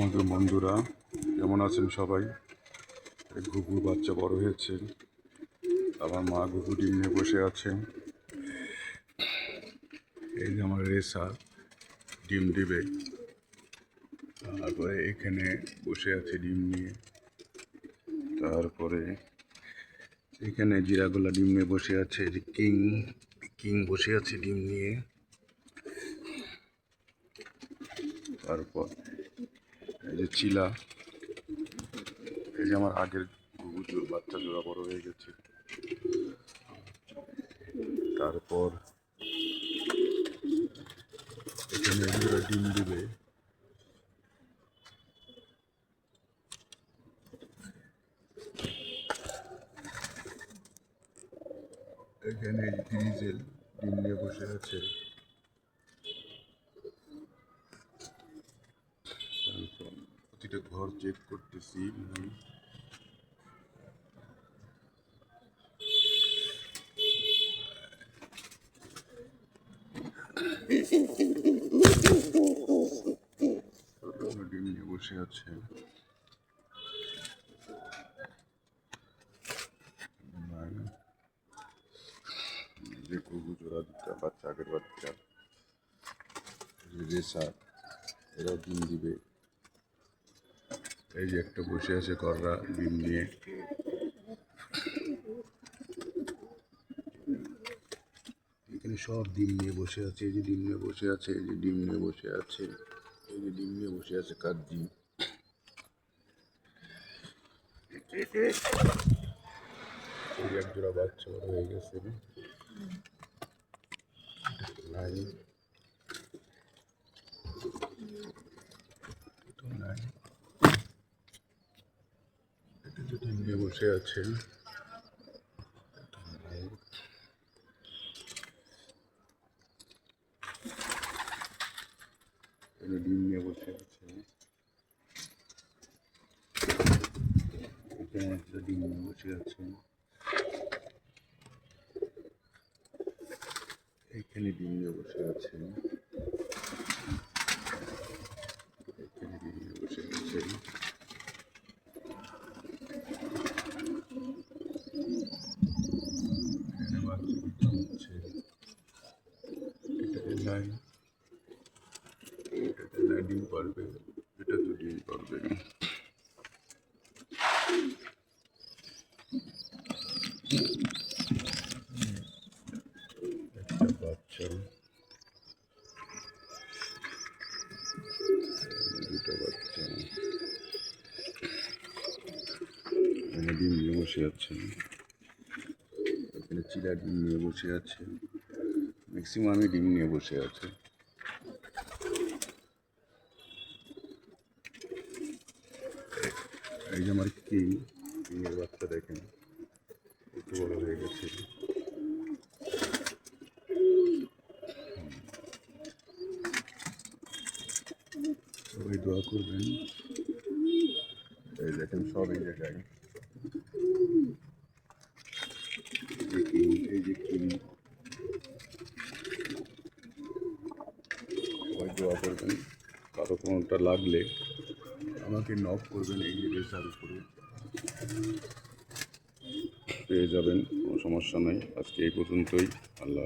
আলাইকুম বন্ধুরা, কেমন আছেন সবাই? ঘুঘুর বাচ্চা বড় হয়েছে। আমার মা ঘুঘু ডিম নিয়ে বসে আছে। এই যে আমার রেসা ডিম দিবে, তারপরে এখানে বসে আছে ডিম নিয়ে। তারপরে এখানে জিরাগোলা ডিম নিয়ে বসে আছে। যে কিং কিং বসে আছে ডিম নিয়ে। তারপর এই যে চিলা, এই যে আমার আগের ঘুঘু বাচ্চা জোড়া বড় হয়ে গেছে। তারপর এখানে এগুলো ডিম দিবে। এখানে গ্রিজেল ডিম নিয়ে বসে আছে। তারপর প্রতিটা ঘর চেক করতেছি। ডিম নিয়ে বসে আছে। যে ঘুঘু জোড়া দুটা বাচ্চা, আগের বাচ্চা রেসা, এরাও ডিম দিবে। এই যে একটা বসে আছে কররা ডিম নিয়ে। এখানে সব ডিম নিয়ে বসে আছে। এই যে ডিম নিয়ে বসে আছে, এই যে ডিম নিয়ে বসে আছে, এই যে ডিম নিয়ে বসে আছে কাকজি। এই এক জোড়া বাচ্চা বড় হয়ে গেছে। নাই নাই, এটা যে ডিম নিয়ে বসে আছে। ডিম নিয়ে বসে আছে। এখানে একটা ডিম নিয়ে বসে আছে। এখানে ডিম নিয়ে বসে আছে। এখানে ডিম নিয়ে বসে আছে। এখানে বাচ্চা কিছু হচ্ছে। এটাতে নাই, এটাতে নাই ডিম পারবে, এটা তো ডিম পারবে না। একটা বাচ্চা, দুটা বাচ্চা এখানে ডিম নিয়ে বসে আছে। এখানে চিলা ডিম নিয়ে বসে আছে। ম্যাক্সিমামই ডিম নিয়ে বসে আছে। এই যে আমার কিংয়ের বাচ্চা দেখেন একটু বড় হয়ে গেছে। সবাই দোয়া করবেন। এই দেখেন সব এই জায়গায়, এই যে কিং, সবাই দোয়া করবেন। কারো কোনোটা লাগলে আমাকে নক করবেন। এই যে রেসার উপরে পেয়ে যাবেন, কোনো সমস্যা নাই। আজকে এই পর্যন্তই। আল্লাহ।